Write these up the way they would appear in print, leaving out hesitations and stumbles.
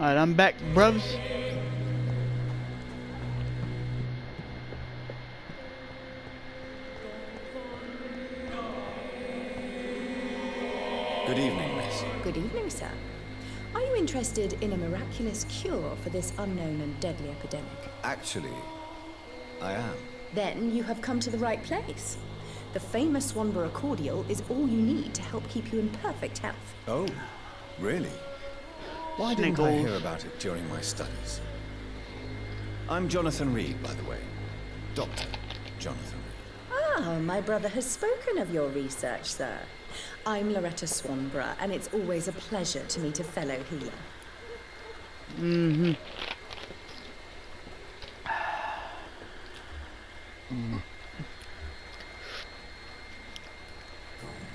Alright, I'm back, bruvs. Good evening, miss. Good evening, sir. Are you interested in a miraculous cure for this unknown and deadly epidemic? Actually, I am. Then you have come to the right place. The famous Swanborough cordial is all you need to help keep you in perfect health. Oh, really? Why didn't I Sniggles. hear about it during my studies? I'm Jonathan Reed, by the way. Dr. Jonathan Reed. Ah, my brother has spoken of your research, sir. I'm Loretta Swanborough, and it's always a pleasure to meet a fellow healer.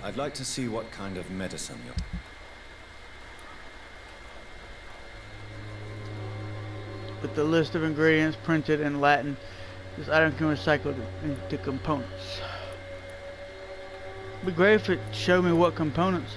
I'd like to see what kind of medicine you're... With the list of ingredients printed in Latin, this item can be recycled into components. It'd be great if it showed me what components.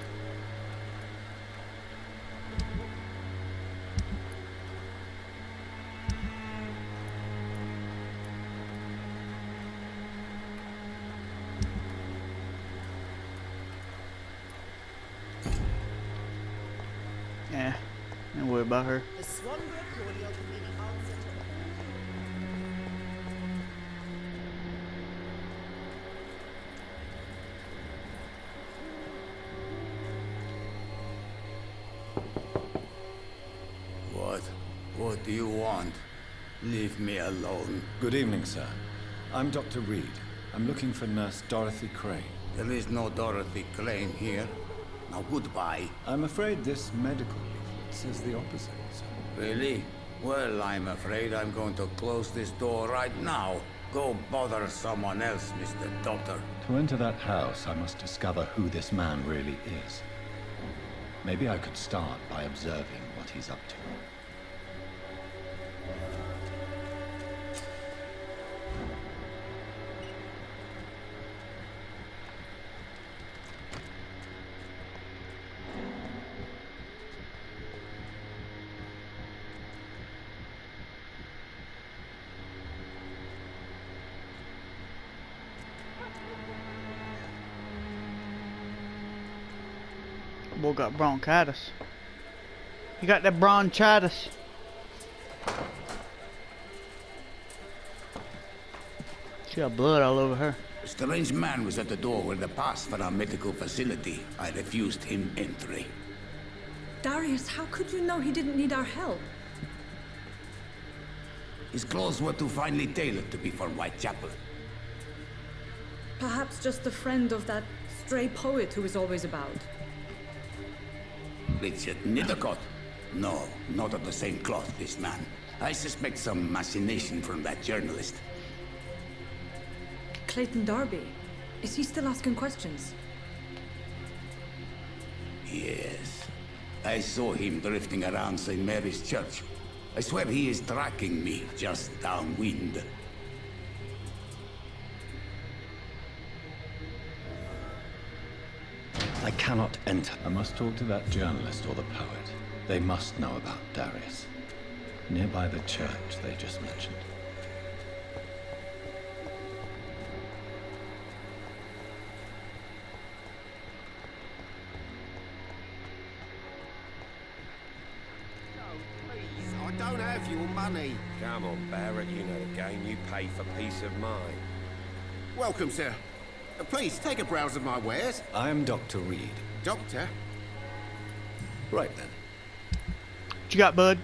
Yeah, don't worry about her. The Swanborough cordial can be the answer to... What do you want? Leave me alone. Good evening, sir. I'm Dr. Reed. I'm looking for Nurse Dorothy Crane. There is no Dorothy Crane here. Now goodbye. I'm afraid this medical leaflet says the opposite, sir. Really? Well, I'm afraid I'm going to close this door right now. Go bother someone else, Mr. Doctor. To enter that house, I must discover who this man really is. Maybe I could start by observing what he's up to. Boy got bronchitis. He got that bronchitis. She got blood all over her. A strange man was at the door with a pass for our medical facility. I refused him entry. Darius, how could you know he didn't need our help? His clothes were too finely tailored to be for Whitechapel. Perhaps just a friend of that stray poet who is always about. Richard Nithercott? No, not of the same cloth, this man. I suspect some machination from that journalist. Clayton Darby. Is he still asking questions? Yes. I saw him drifting around St. Mary's Church. I swear he is tracking me just downwind. I cannot enter. I must talk to that journalist or the poet. They must know about Darius. Nearby the church they just mentioned. Please, I don't have your money. Come on, Barrett, you know the game. You pay for peace of mind. Welcome, sir. Please, take a browse of my wares. I am Dr. Reed. Doctor? Right then. What you got, bud?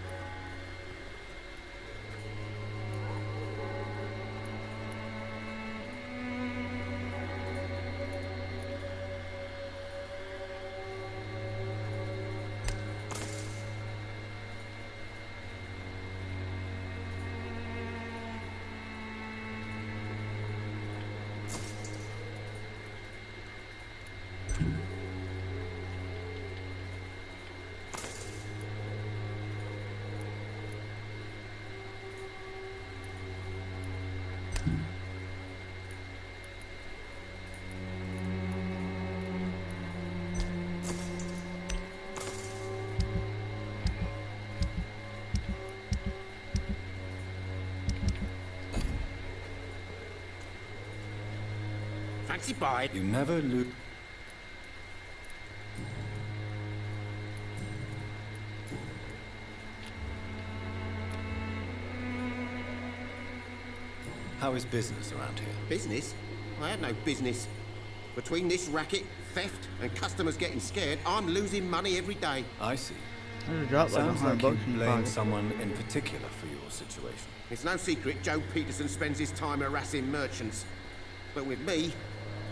Fancy bye. You never lose. How is business around here? Business? I had no business. Between this racket, theft, and customers getting scared, I'm losing money every day. I see. There's a drop like Sounds like $100 you in your blame pocket. someone in particular for your situation. It's no secret Joe Peterson spends his time harassing merchants. But with me,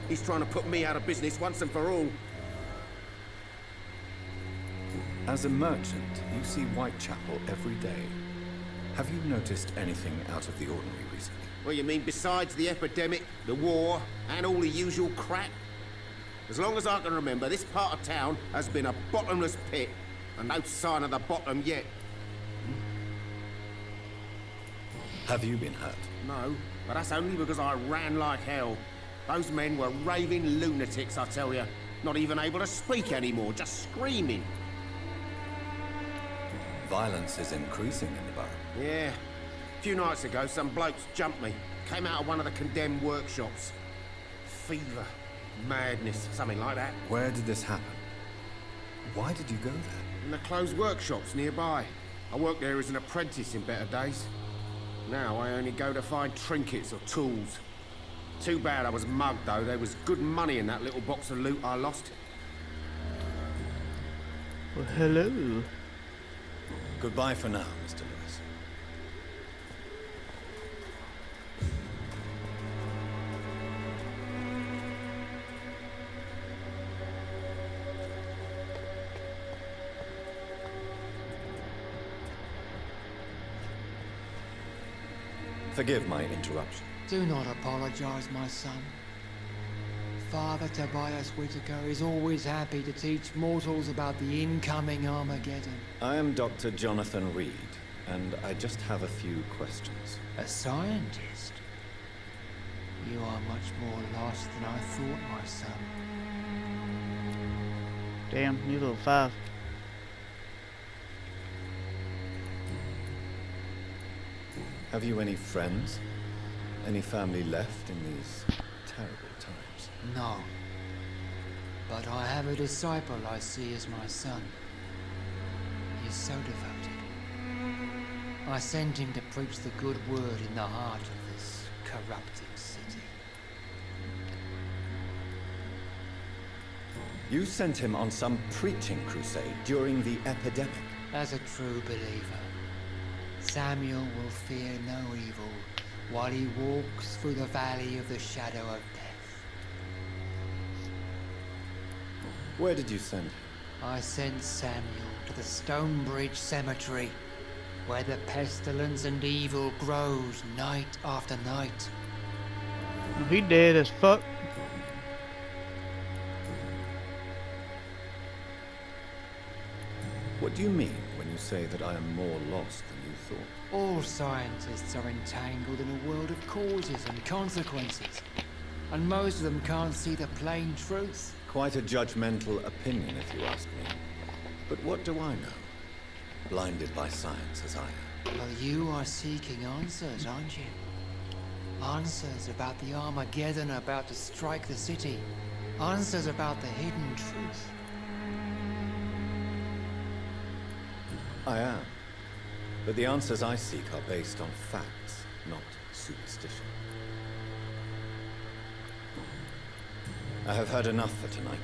he's trying to put me out of business once and for all. As a merchant, you see Whitechapel every day. Have you noticed anything out of the ordinary recently? What you mean besides the epidemic, the war, and all the usual crap? As long as I can remember, this part of town has been a bottomless pit, and no sign of the bottom yet. Have you been hurt? No, but that's only because I ran like hell. Those men were raving lunatics, I tell you. Not even able to speak anymore, just screaming. Violence is increasing in the borough. Yeah. A few nights ago, some blokes jumped me. Came out of one of the condemned workshops. Fever, madness, something like that. Where did this happen? Why did you go there? In the closed workshops nearby. I worked there as an apprentice in better days. Now I only go to find trinkets or tools. Too bad I was mugged, though. There was good money in that little box of loot I lost. Well, hello. Goodbye for now, Mr. Lewis. Forgive my interruption. Do not apologize, my son. Father Tobias Whitaker is always happy to teach mortals about the incoming Armageddon. I am Dr. Jonathan Reed, and I just have a few questions. A scientist? You are much more lost than I thought, my son. Damn, you little 5. Have you any friends? Any family left in these terrible times? No. But I have a disciple I see as my son. He is so devoted. I sent him to preach the good word in the heart of this corrupted city. You sent him on some preaching crusade during the epidemic. As a true believer, Samuel will fear no evil while he walks through the valley of the shadow of death. Where did you send him? I sent Samuel to the Stonebridge Cemetery, where the pestilence and evil grows night after night. He dead as fuck. What do you mean when you say that I am more lost than you thought? All scientists are entangled in a world of causes and consequences, and most of them can't see the plain truth. Quite a judgmental opinion, if you ask me. But what do I know? Blinded by science as I am. Well, you are seeking answers, aren't you? Answers about the Armageddon about to strike the city. Answers about the hidden truth. I am. But the answers I seek are based on facts, not superstition. I have heard enough for tonight.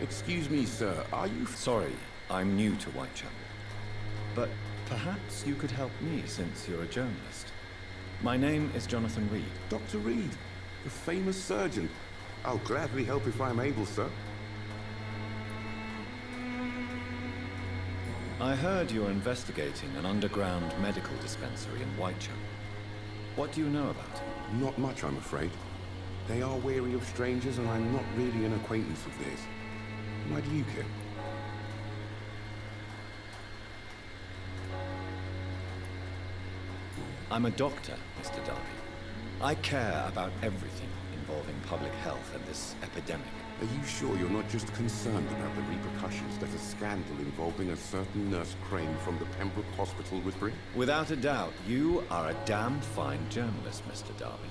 Excuse me, sir. Are you... Sorry, I'm new to Whitechapel. But perhaps you could help me since you're a journalist. My name is Jonathan Reed. Dr. Reed, the famous surgeon. I'll gladly help if I'm able, sir. I heard you're investigating an underground medical dispensary in Whitechapel. What do you know about it? Not much, I'm afraid. They are wary of strangers, and I'm not really an acquaintance of theirs. Why do you care? I'm a doctor, Mr. Darby. I care about everything in involving public health and this epidemic. Are you sure you're not just concerned about the repercussions that a scandal involving a certain Nurse Crane from the Pembroke Hospital would bring? Without a doubt, you are a damn fine journalist, Mr. Darby.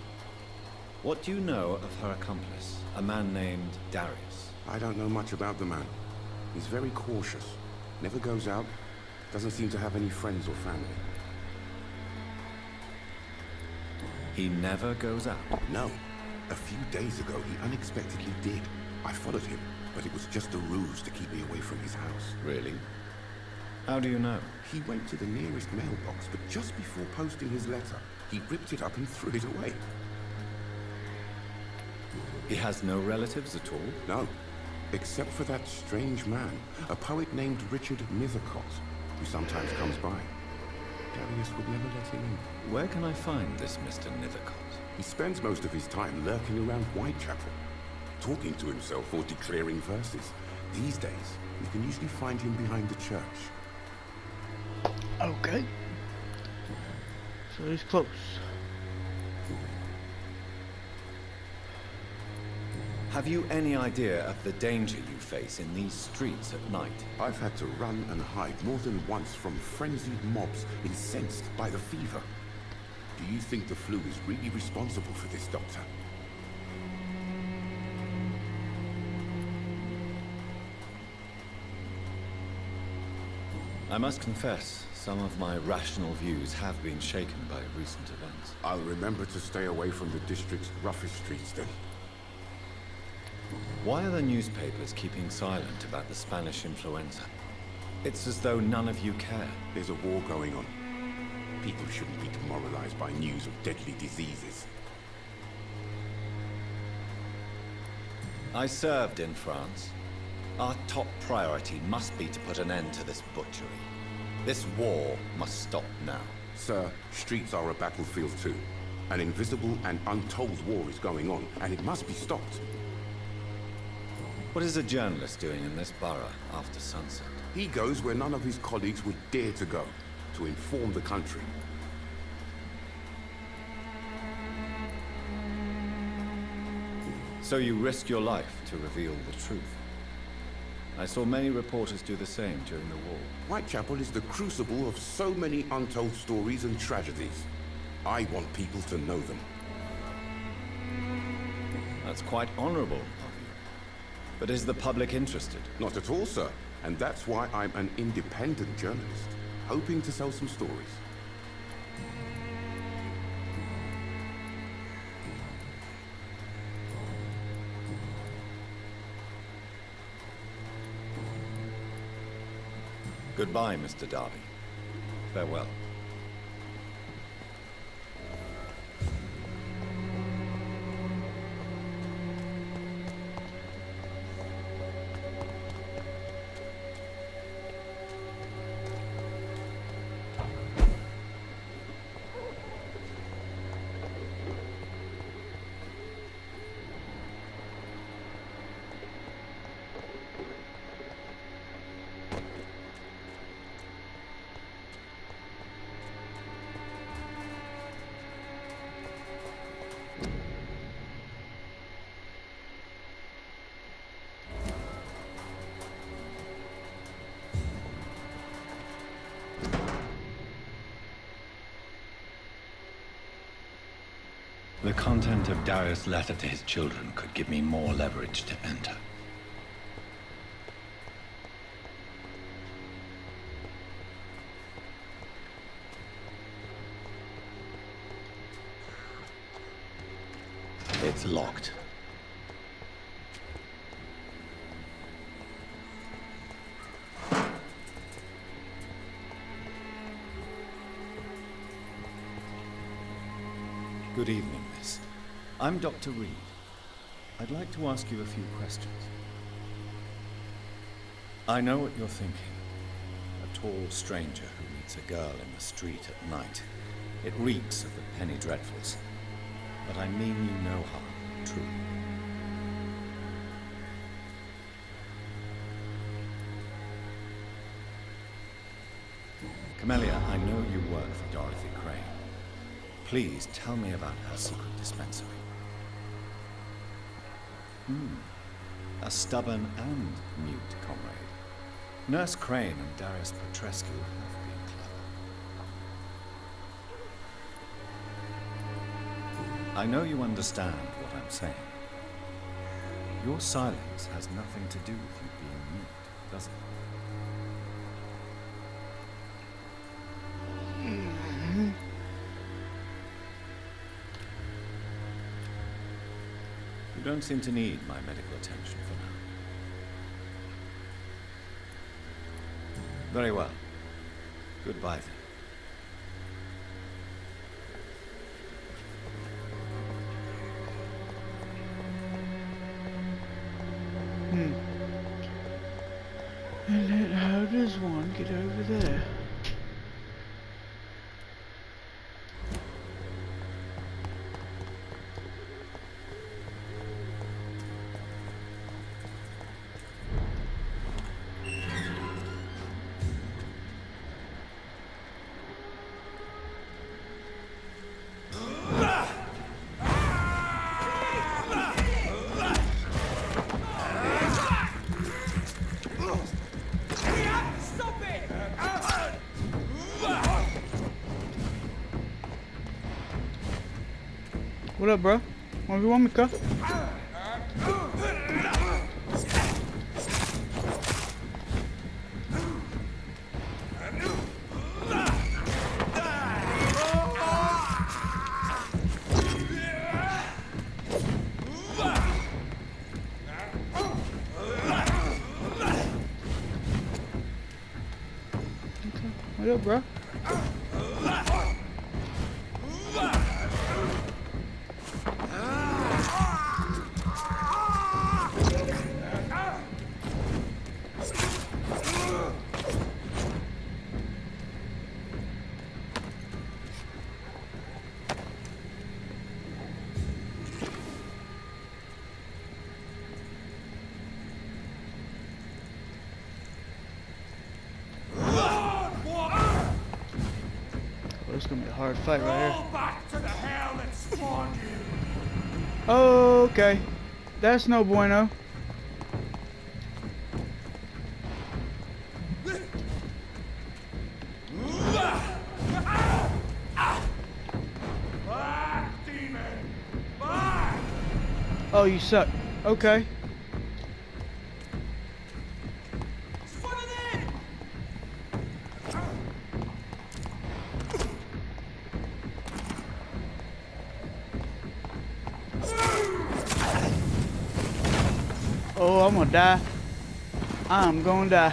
What do you know of her accomplice, a man named Darius? I don't know much about the man. He's very cautious. Never goes out. Doesn't seem to have any friends or family. He never goes out? No. A few days ago, he unexpectedly did. I followed him, but it was just a ruse to keep me away from his house. Really? How do you know? He went to the nearest mailbox, but just before posting his letter, he ripped it up and threw it away. He has no relatives at all? No. Except for that strange man, a poet named Richard Nethercott, who sometimes comes by. Darius would never let him in. Where can I find this Mr. Nethercott? He spends most of his time lurking around Whitechapel, talking to himself or declaring verses. These days, you can usually find him behind the church. Okay. So he's close. Have you any idea of the danger you face in these streets at night? I've had to run and hide more than once from frenzied mobs incensed by the fever. Do you think the flu is really responsible for this, Doctor? I must confess, some of my rational views have been shaken by recent events. I'll remember to stay away from the district's roughest streets then. Why are the newspapers keeping silent about the Spanish influenza? It's as though none of you care. There's a war going on. People shouldn't be demoralized by news of deadly diseases. I served in France. Our top priority must be to put an end to this butchery. This war must stop now. Sir, streets are a battlefield too. An invisible and untold war is going on, and it must be stopped. What is a journalist doing in this borough after sunset? He goes where none of his colleagues would dare to go, to inform the country. So you risk your life to reveal the truth. I saw many reporters do the same during the war. Whitechapel is the crucible of so many untold stories and tragedies. I want people to know them. That's quite honorable of you. But is the public interested? Not at all, sir. And that's why I'm an independent journalist, hoping to sell some stories. Goodbye, Mr. Darby. Farewell. The content of Darius' letter to his children could give me more leverage to enter. It's locked. Good evening, miss. I'm Dr. Reed. I'd like to ask you a few questions. I know what you're thinking. A tall stranger who meets a girl in the street at night. It reeks of the penny dreadfuls. But I mean you no harm, truly. Camellia, I know you work for Dorothy Crane. Please tell me about her secret dispensary. A stubborn and mute comrade. Nurse Crane and Darius Petrescu have been clever. I know you understand what I'm saying. Your silence has nothing to do with you being mute, does it? You don't seem to need my medical attention for now. Very well. Goodbye then. And then how does one get over there? What up, bro? 1v1 me, cuh? What up, bro? It's gonna be a hard fight right here. Back to the hell that spawned you. Okay, that's no bueno. Back, demon. Back. Oh, you suck. Okay. Oh, I'm gonna die. I'm gonna die.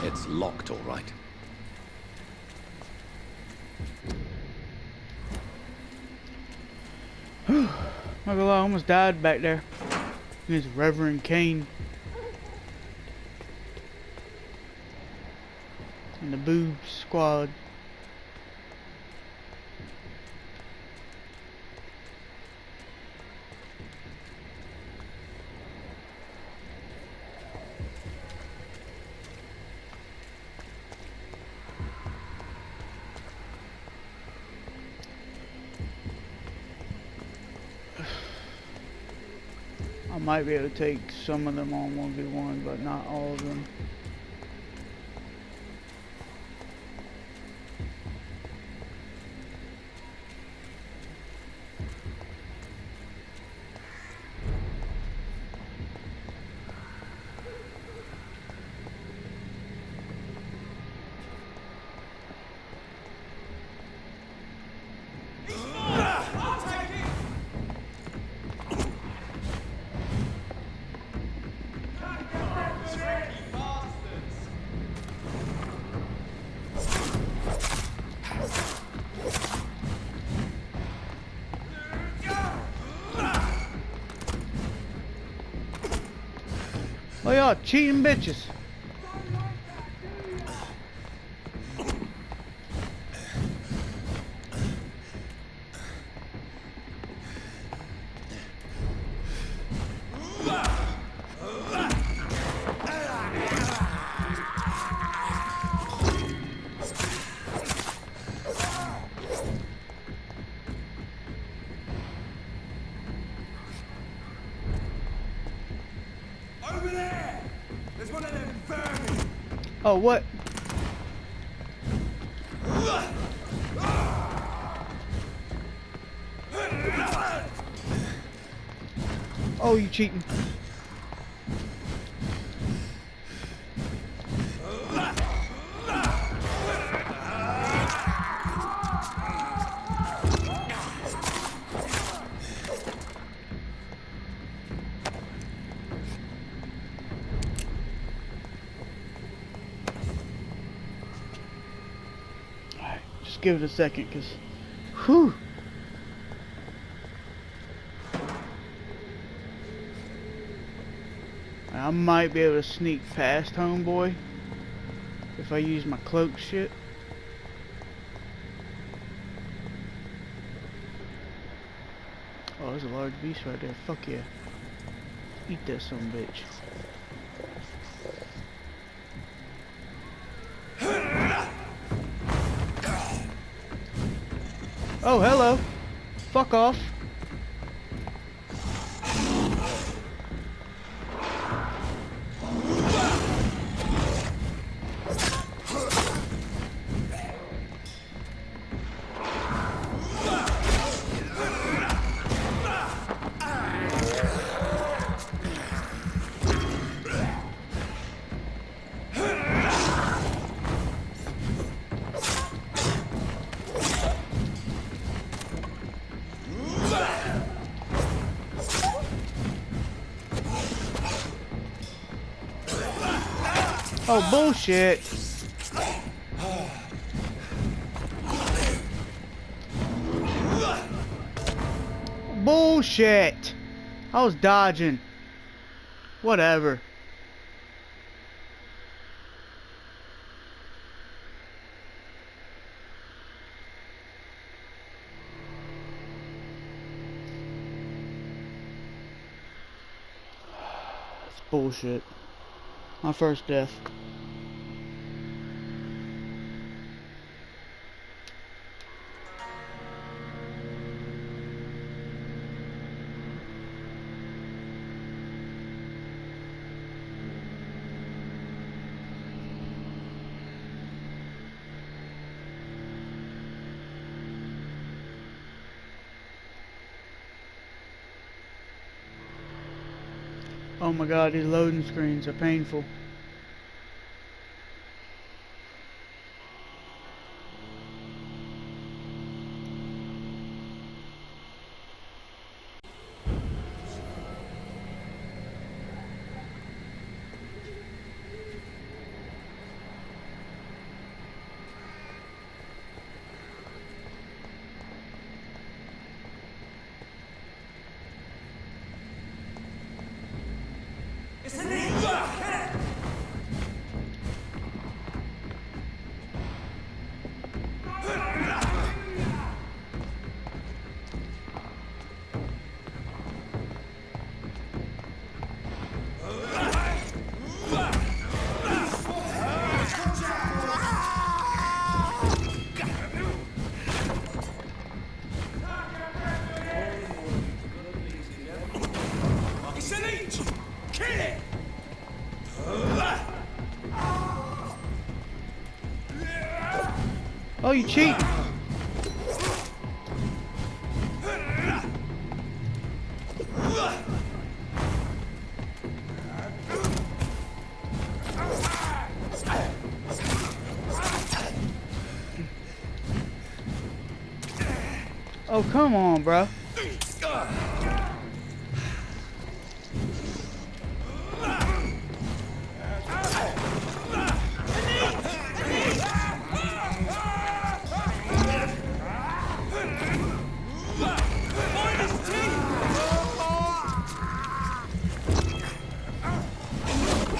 It's locked, all right. Not gonna lie, I almost died back there. This Reverend Kane. And the Boob Squad. might be able to take some of them on 1v1, but not all of them. Oh, y'all cheating bitches. Over there! There's one of them vermin! Oh, what? Oh, you cheating. Alright, just give it a second, because, whew. I might be able to sneak past homeboy if I use my cloak shit. Oh, there's a large beast right there. Fuck yeah. Eat that son of a bitch. Oh, hello. Fuck off. Oh, bullshit. Bullshit. I was dodging. Whatever. It's bullshit. My first death. Oh my god, these loading screens are painful. It's an ninja! Oh, you cheating. Oh, come on, bro.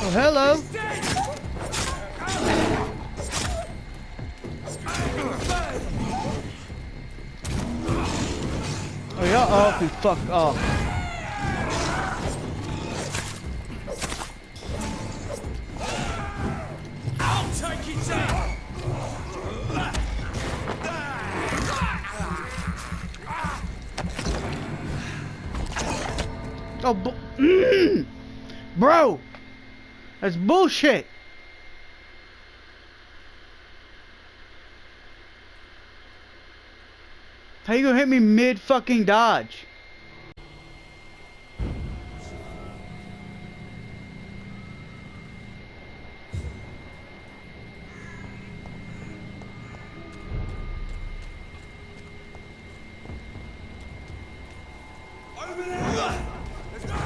Oh, hello. Oh, y'all all can fuck off. I'll take it out. Oh, bro, that's bullshit. How you gonna hit me mid fucking dodge? Over there. Let's go.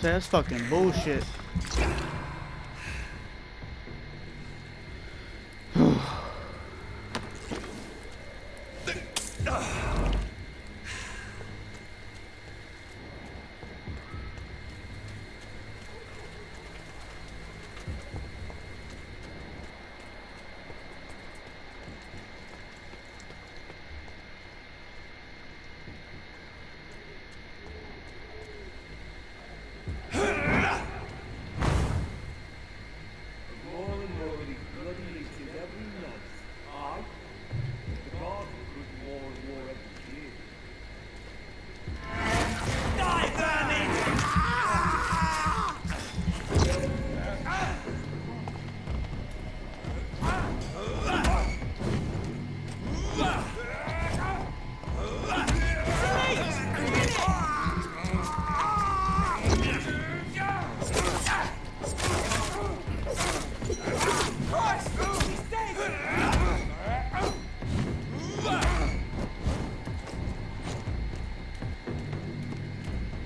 That's fucking bullshit.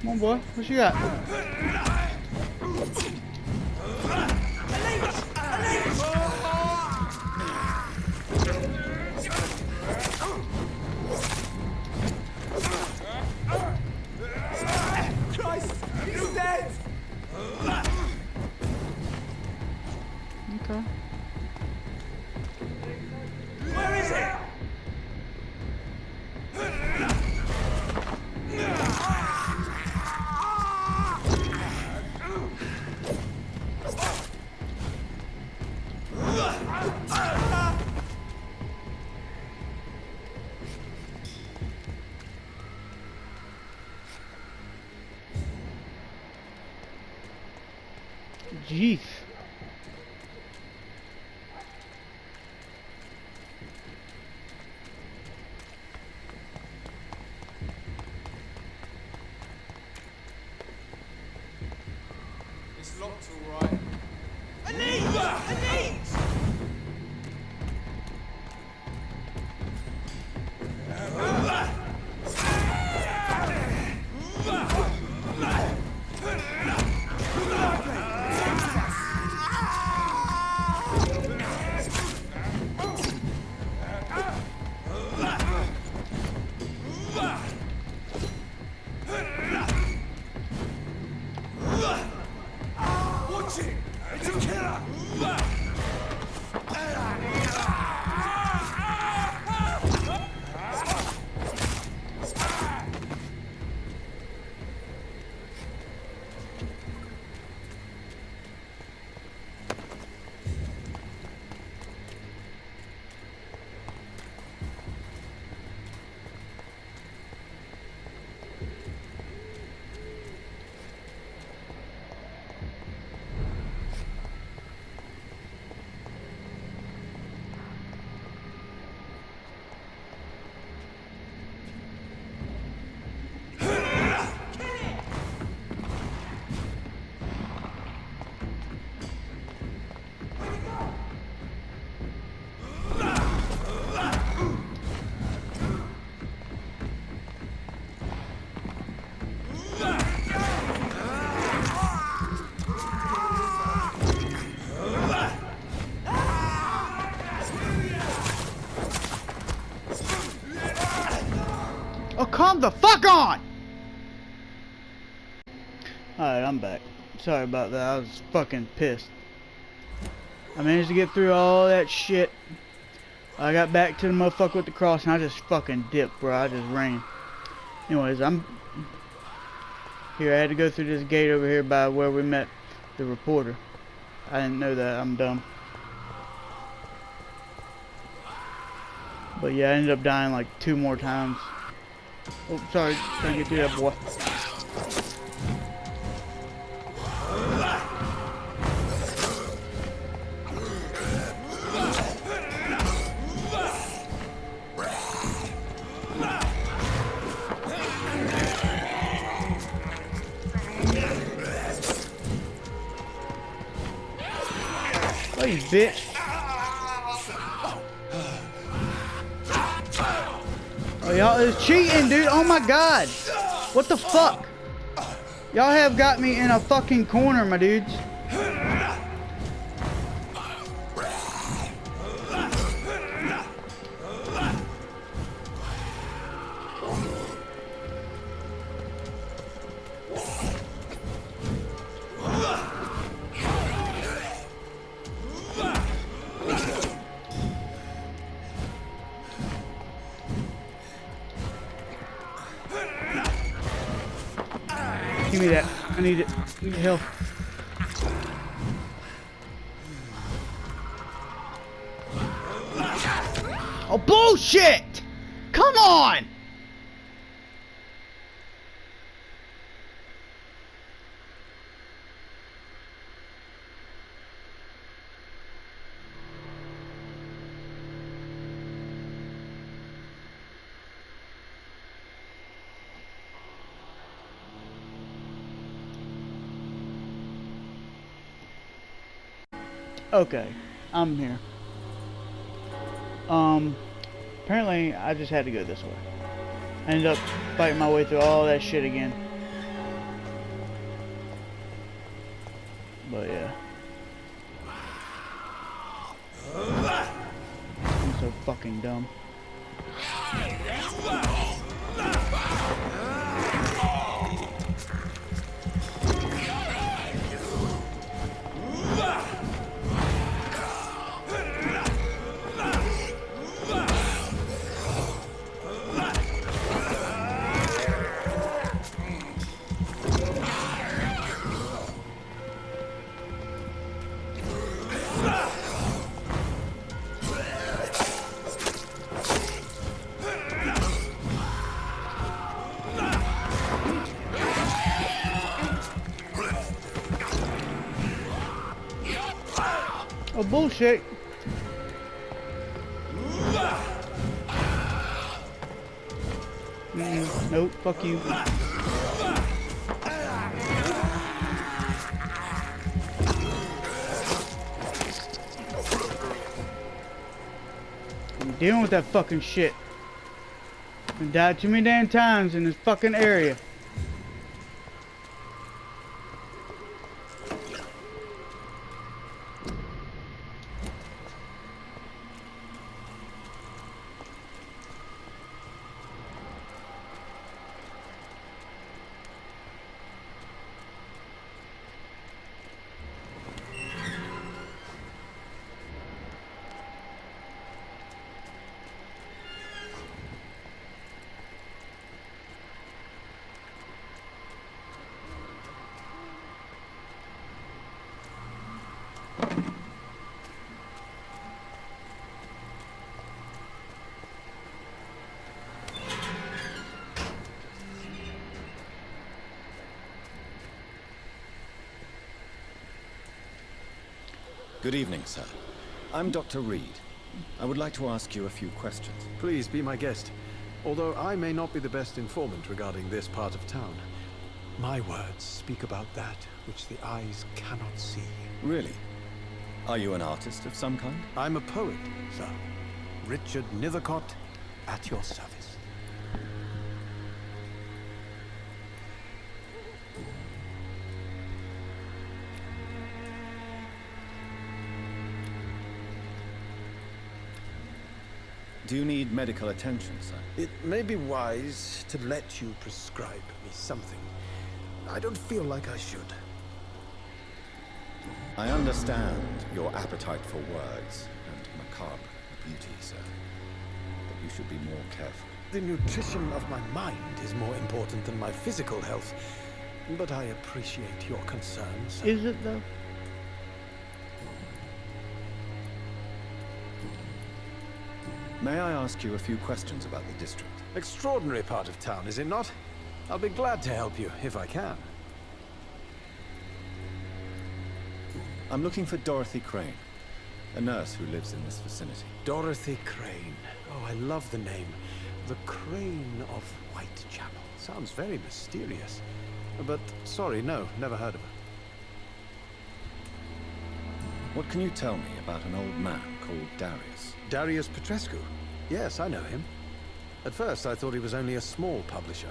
Come on, boy. What you got? Christ, he's dead. Okay. Where is it? Jeez. It's locked all right. Watch it! It's a killer! Oh, calm the fuck on! Alright, I'm back. Sorry about that. I was fucking pissed. I managed to get through all that shit. I got back to the motherfucker with the cross and I just fucking dipped, bro. I just ran. Anyways, I'm here. I had to go through this gate over here by where we met the reporter. I didn't know that. I'm dumb. But yeah, I ended up dying like 2 more times. Oh, sorry. Trying to get through that boy. Oh, you bitch. Oh, y'all is cheating, dude. Oh my god. What the fuck? Y'all have got me in a fucking corner, my dudes. Give me that. I need it. I need help. Oh, bullshit! Come on! Okay, I'm here. Apparently I just had to go this way. I ended up fighting my way through all that shit again. But yeah. I'm so fucking dumb. Oh, bullshit. Nope, fuck you. I'm dealing with that fucking shit. I died too many damn times in this fucking area. Good evening, sir. I'm Dr. Reed. I would like to ask you a few questions. Please be my guest. Although I may not be the best informant regarding this part of town, my words speak about that which the eyes cannot see. Really? Are you an artist of some kind? I'm a poet, sir. Richard Nethercott, at your service. Do you need medical attention, sir? It may be wise to let you prescribe me something. I don't feel like I should. I understand your appetite for words and macabre beauty, sir. But you should be more careful. The nutrition of my mind is more important than my physical health. But I appreciate your concerns. Is it though? May I ask you a few questions about the district? Extraordinary part of town, is it not? I'll be glad to help you, if I can. I'm looking for Dorothy Crane, a nurse who lives in this vicinity. Dorothy Crane. Oh, I love the name. The Crane of Whitechapel. Sounds very mysterious. But, sorry, no, never heard of her. What can you tell me about an old man called Darius? Darius Petrescu? Yes, I know him. At first, I thought he was only a small publisher.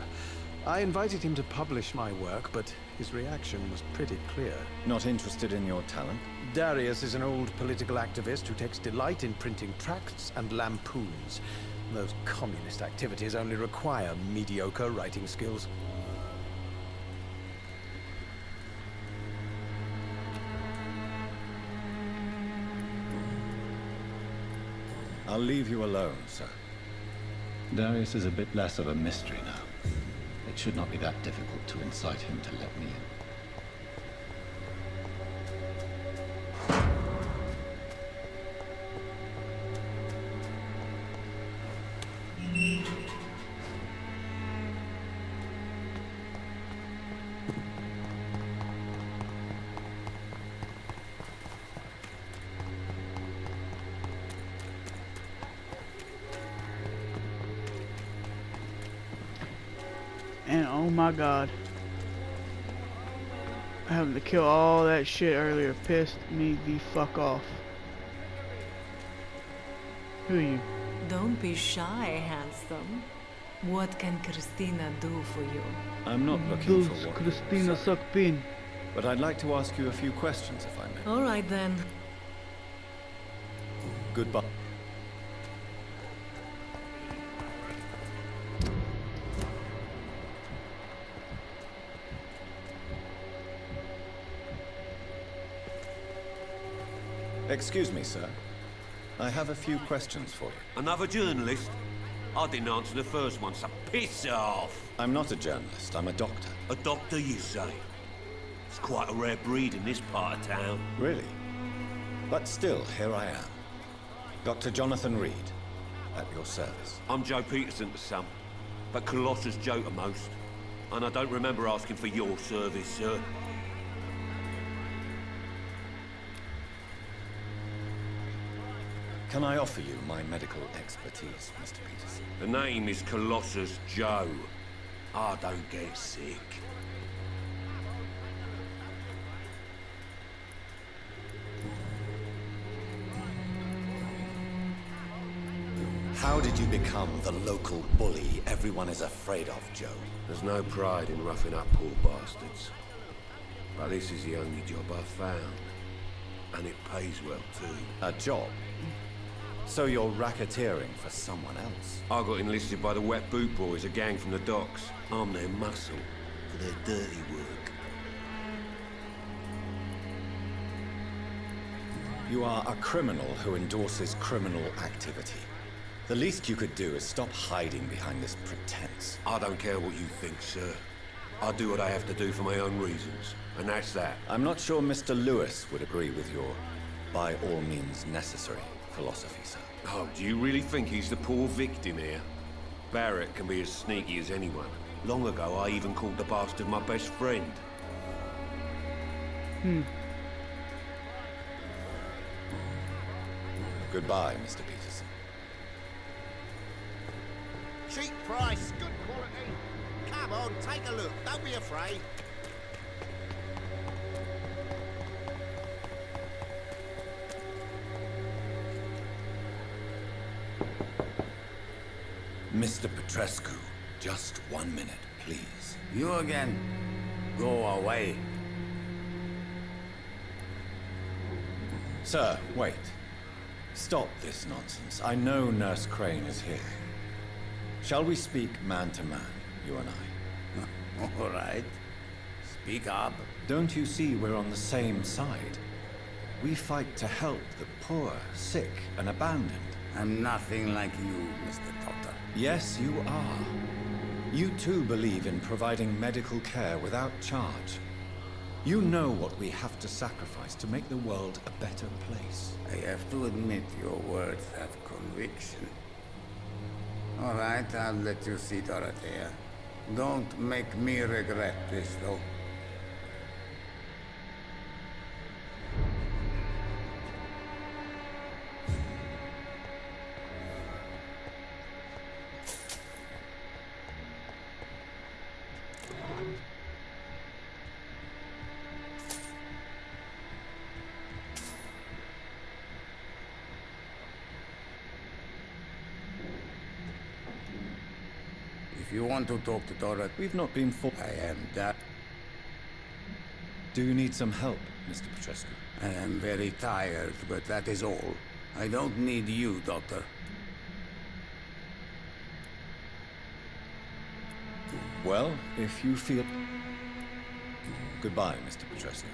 I invited him to publish my work, but his reaction was pretty clear. Not interested in your talent? Darius is an old political activist who takes delight in printing tracts and lampoons. Those communist activities only require mediocre writing skills. I'll leave you alone, sir. Darius is a bit less of a mystery now. It should not be that difficult to incite him to let me in. And oh my god, having to kill all that shit earlier pissed me the fuck off. Who are you? Don't be shy, handsome. What can Christina do for you? I'm not looking for Does what Christina suck pin? But I'd like to ask you a few questions, if I may. All right then. Goodbye. Excuse me, sir. I have a few questions for you. Another journalist? I didn't answer the first one, so piss off! I'm not a journalist, I'm a doctor. A doctor, you say? It's quite a rare breed in this part of town. Really? But still, here I am. Dr. Jonathan Reed, at your service. I'm Joe Peterson to some, but Colossus Joe to most. And I don't remember asking for your service, sir. Can I offer you my medical expertise, Mr. Peterson? The name is Colossus Joe. I don't get sick. How did you become the local bully everyone is afraid of, Joe? There's no pride in roughing up poor bastards. But this is the only job I've found. And it pays well, too. A job? So you're racketeering for someone else? I got enlisted by the Wet Boot Boys, a gang from the docks. I'm their muscle for their dirty work. You are a criminal who endorses criminal activity. The least you could do is stop hiding behind this pretense. I don't care what you think, sir. I do what I have to do for my own reasons, and that's that. I'm not sure Mr. Lewis would agree with your by all means necessary philosophy, sir. Oh, do you really think he's the poor victim here? Barrett can be as sneaky as anyone. Long ago, I even called the bastard my best friend. Goodbye, Mr. Peterson. Cheap price, good quality. Come on, take a look. Don't be afraid. Mr. Petrescu, just 1 minute, please. You again? Go away. Sir, wait. Stop this nonsense. I know Nurse Crane is here. Shall we speak man to man, you and I? All right. Speak up. Don't you see we're on the same side? We fight to help the poor, sick, and abandoned. I'm nothing like you, Mr. Doctor. Yes, you are. You too believe in providing medical care without charge. You know what we have to sacrifice to make the world a better place. I have to admit your words have conviction. All right, I'll let you see Dorothea. Don't make me regret this, though. If you want to talk to Dora, we've not been for... I am that. Do you need some help, Mr. Petrescu? I am very tired, but that is all. I don't need you, Doctor. Well, if you feel... Goodbye, Mr. Petrescu.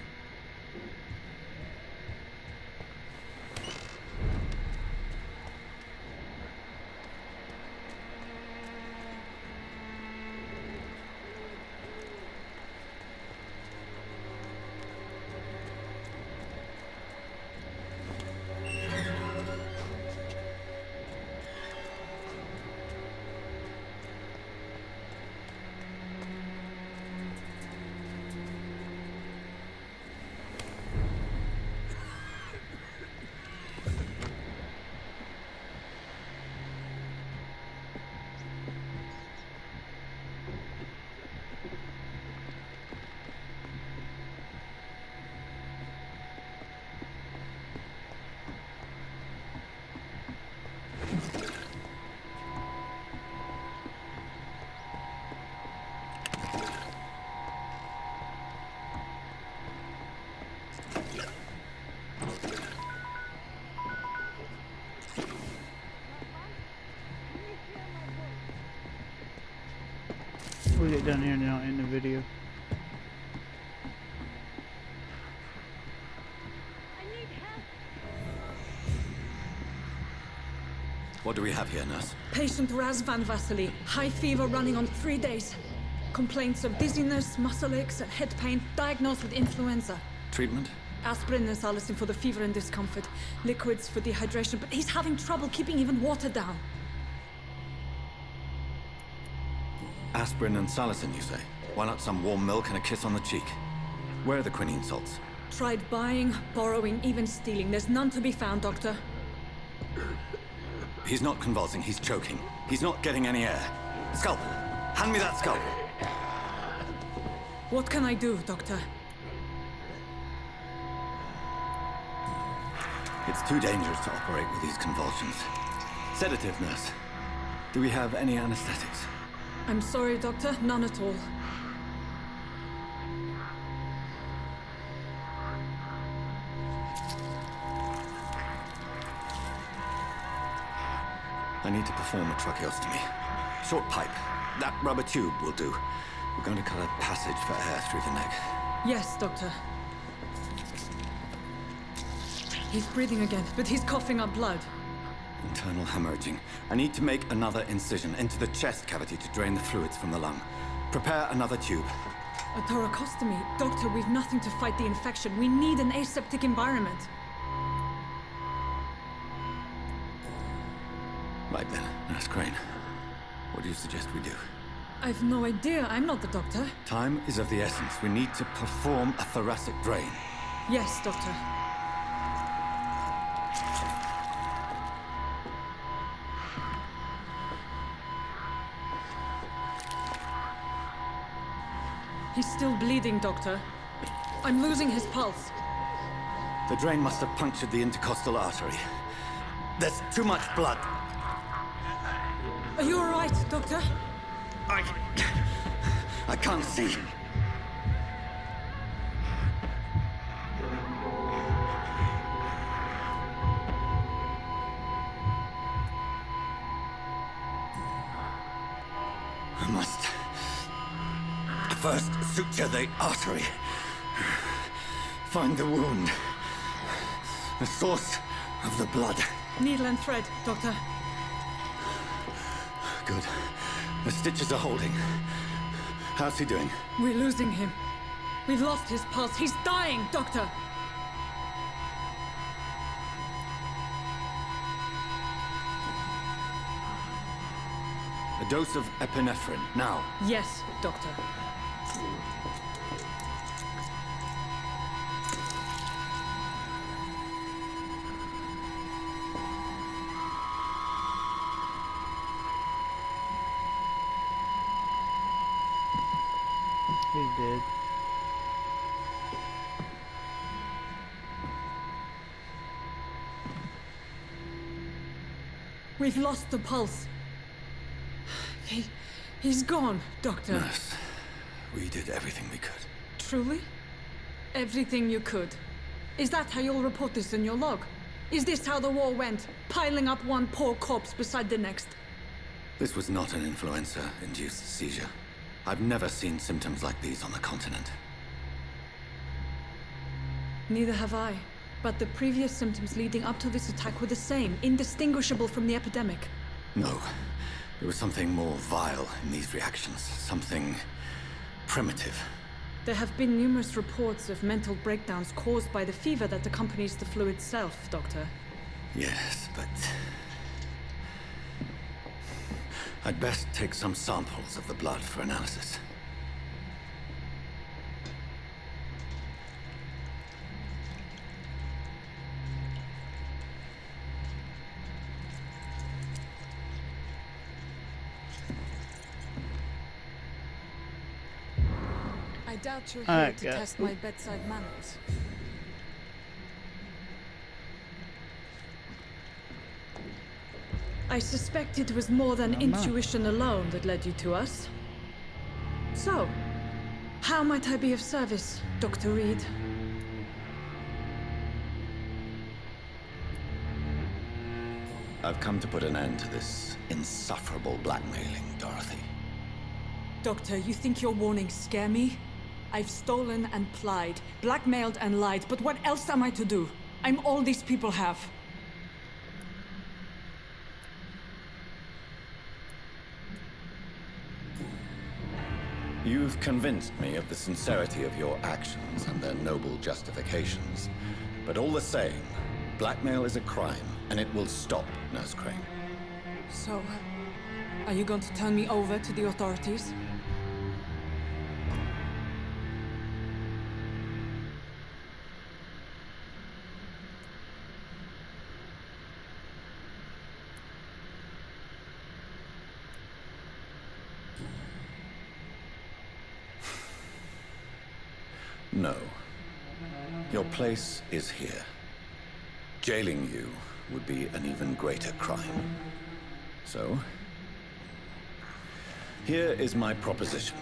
We'll get down here and then I'll end the video. What do we have here, nurse? Patient Razvan Vasily. High fever running on 3 days. Complaints of dizziness, muscle aches, and head pain. Diagnosed with influenza. Treatment? Aspirin and salicin for the fever and discomfort. Liquids for dehydration, but he's having trouble keeping even water down. Aspirin and salicin, you say? Why not some warm milk and a kiss on the cheek? Where are the quinine salts? Tried buying, borrowing, even stealing. There's none to be found, Doctor. He's not convulsing, he's choking. He's not getting any air. Scalpel! Hand me that scalpel! What can I do, Doctor? It's too dangerous to operate with these convulsions. Sedative, nurse. Do we have any anesthetics? I'm sorry, Doctor. None at all. I need to perform a tracheostomy. Short pipe. That rubber tube will do. We're going to cut a passage for air through the neck. Yes, Doctor. He's breathing again, but he's coughing up blood. Internal hemorrhaging. I need to make another incision into the chest cavity to drain the fluids from the lung. Prepare another tube. A thoracostomy? Doctor, we've nothing to fight the infection. We need an aseptic environment. Right then, Nurse Crane. What do you suggest we do? I've no idea. I'm not the doctor. Time is of the essence. We need to perform a thoracic drain. Yes, Doctor. He's still bleeding, Doctor. I'm losing his pulse. The drain must have punctured the intercostal artery. There's too much blood. Are you all right, Doctor? I can't see. I must first suture the artery. Find the wound. The source of the blood. Needle and thread, Doctor. Good. The stitches are holding. How's he doing? We're losing him. We've lost his pulse. He's dying, Doctor! A dose of epinephrine, now. Yes, Doctor. He's dead. We've lost the pulse. He's gone, Doctor. Nurse, we did everything we could. Truly? Everything you could. Is that how you'll report this in your log? Is this how the war went? Piling up one poor corpse beside the next? This was not an influenza-induced seizure. I've never seen symptoms like these on the continent. Neither have I. But the previous symptoms leading up to this attack were the same, indistinguishable from the epidemic. No. There was something more vile in these reactions. Something primitive. There have been numerous reports of mental breakdowns caused by the fever that accompanies the flu itself, Doctor. Yes, but I'd best take some samples of the blood for analysis. I doubt you're here to test my bedside manners. I suspect it was more than intuition alone that led you to us. So, how might I be of service, Dr. Reed? I've come to put an end to this insufferable blackmailing, Dorothy. Doctor, you think your warnings scare me? I've stolen and plied, blackmailed and lied, but what else am I to do? I'm all these people have. You've convinced me of the sincerity of your actions and their noble justifications. But all the same, blackmail is a crime, and it will stop, Nurse Crane. So, are you going to turn me over to the authorities? Your place is here. Jailing you would be an even greater crime. So, here is my proposition.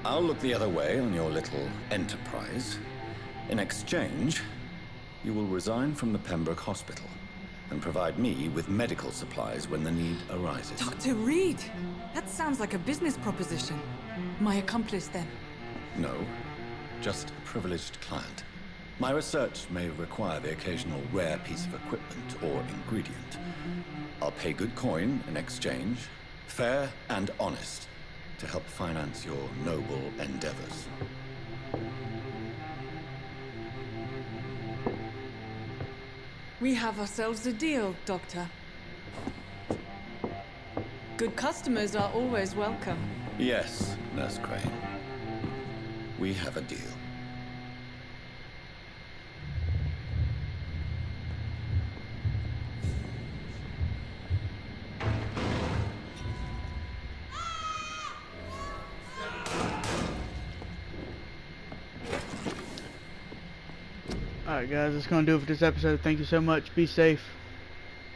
I'll look the other way on your little enterprise. In exchange, you will resign from the Pembroke Hospital and provide me with medical supplies when the need arises. Dr. Reed! That sounds like a business proposition. My accomplice, then? No, just a privileged client. My research may require the occasional rare piece of equipment or ingredient. I'll pay good coin in exchange, fair and honest, to help finance your noble endeavors. We have ourselves a deal, Doctor. Good customers are always welcome. Yes, Nurse Crane. We have a deal. Alright guys, that's gonna do it for this episode. Thank you so much. Be safe.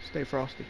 Stay frosty.